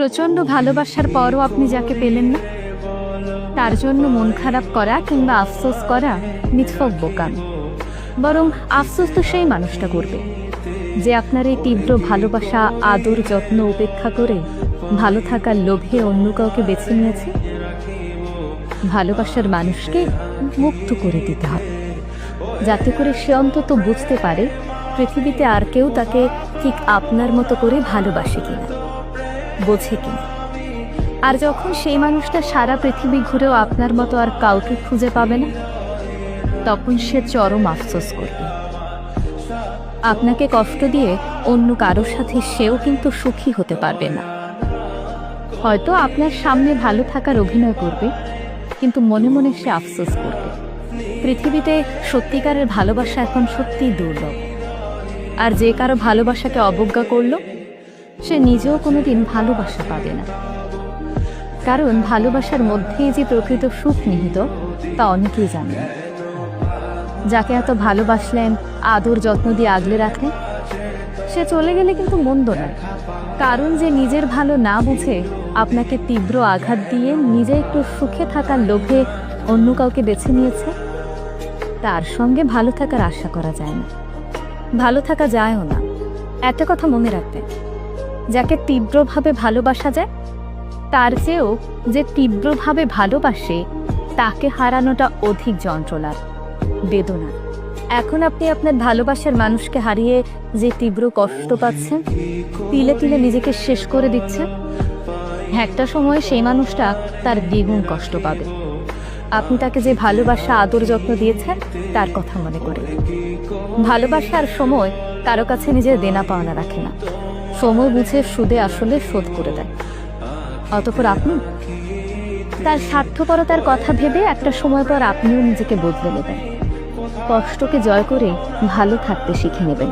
প্রচণ্ড ভালোবাসার পরও আপনি যাকে পেলেন না, তার জন্য মন খারাপ করা কিংবা আফসোস করা নিছক বোকামি। বরং আফসোস তো সেই মানুষটা করবে যে আপনার এই তীব্র ভালোবাসা, আদর, যত্ন উপেক্ষা করে ভালো থাকার লোভে অন্য কাউকে বেছে নিয়েছে। ভালোবাসার মানুষকে মুক্ত করে দিতে হবে, যাতে করে সে অন্তত বুঝতে পারে পৃথিবীতে আর কেউ তাকে ঠিক আপনার মতো করে ভালোবাসে কিনা, বোঝে কিনা। আর যখন সেই মানুষটা সারা পৃথিবী ঘুরেও আপনার মতো আর কাউকে খুঁজে পাবে না, তখন সে চরম আফসোস করবে। আপনাকে কষ্ট দিয়ে অন্য কারোর সাথে সেও কিন্তু সুখী হতে পারবে না। হয়তো আপনার সামনে ভালো থাকার অভিনয় করবে, কিন্তু মনে মনে সে আফসোস করবে। পৃথিবীতে সত্যিকারের ভালোবাসা এখন সত্যিই দুর্লভ। আর যে কারো ভালোবাসাকে অবজ্ঞা করলো, সে নিজেও কোনোদিন ভালোবাসা পাবে না। কারণ ভালোবাসার মধ্যেই যে প্রকৃত সুখ নিহিত, তা অনেকেই জানে না। যাকে এত ভালোবাসলেন, আদর যত্ন দিয়ে আগলে রাখলেন, সে চলে গেলে কিন্তু মন্দ নয়। কারণ যে নিজের ভালো না বুঝে আপনাকে তীব্র আঘাত দিয়ে নিজে একটু সুখে থাকার লোভে অন্য কাউকে বেছে নিয়েছে, তার সঙ্গে ভালো থাকার আশা করা যায় না, ভালো থাকা যায়ও না। একটা কথা মনে রাখবেন, যাকে তীব্রভাবে ভালোবাসা যায়, তার চেয়েও যে তীব্রভাবে ভালোবাসে তাকে হারানোটা অধিক যন্ত্রণার, বেদনা। এখন আপনি আপনার ভালোবাসার মানুষকে হারিয়ে যে তীব্র কষ্ট পাচ্ছেন, তিলে তিলে নিজেকে শেষ করে দিচ্ছেন, একটা সময় সেই মানুষটা তার দ্বিগুণ কষ্ট পাবে। আপনি তাকে যে ভালোবাসা, আদর, যত্ন দিয়েছেন তার কথা মনে করে। ভালোবাসার সময় কারো কাছে নিজের দেনা পাওনা রাখে না, সময় বুঝে সুদে আসলে শোধ করে দেয়। অতঃপর আপনি তার স্বার্থপরতার কথা ভেবে একটা সময় পর আপনিও নিজেকে বদলে নেবেন। কষ্টকে জয় করে ভালো থাকতে শিখে নেবেন।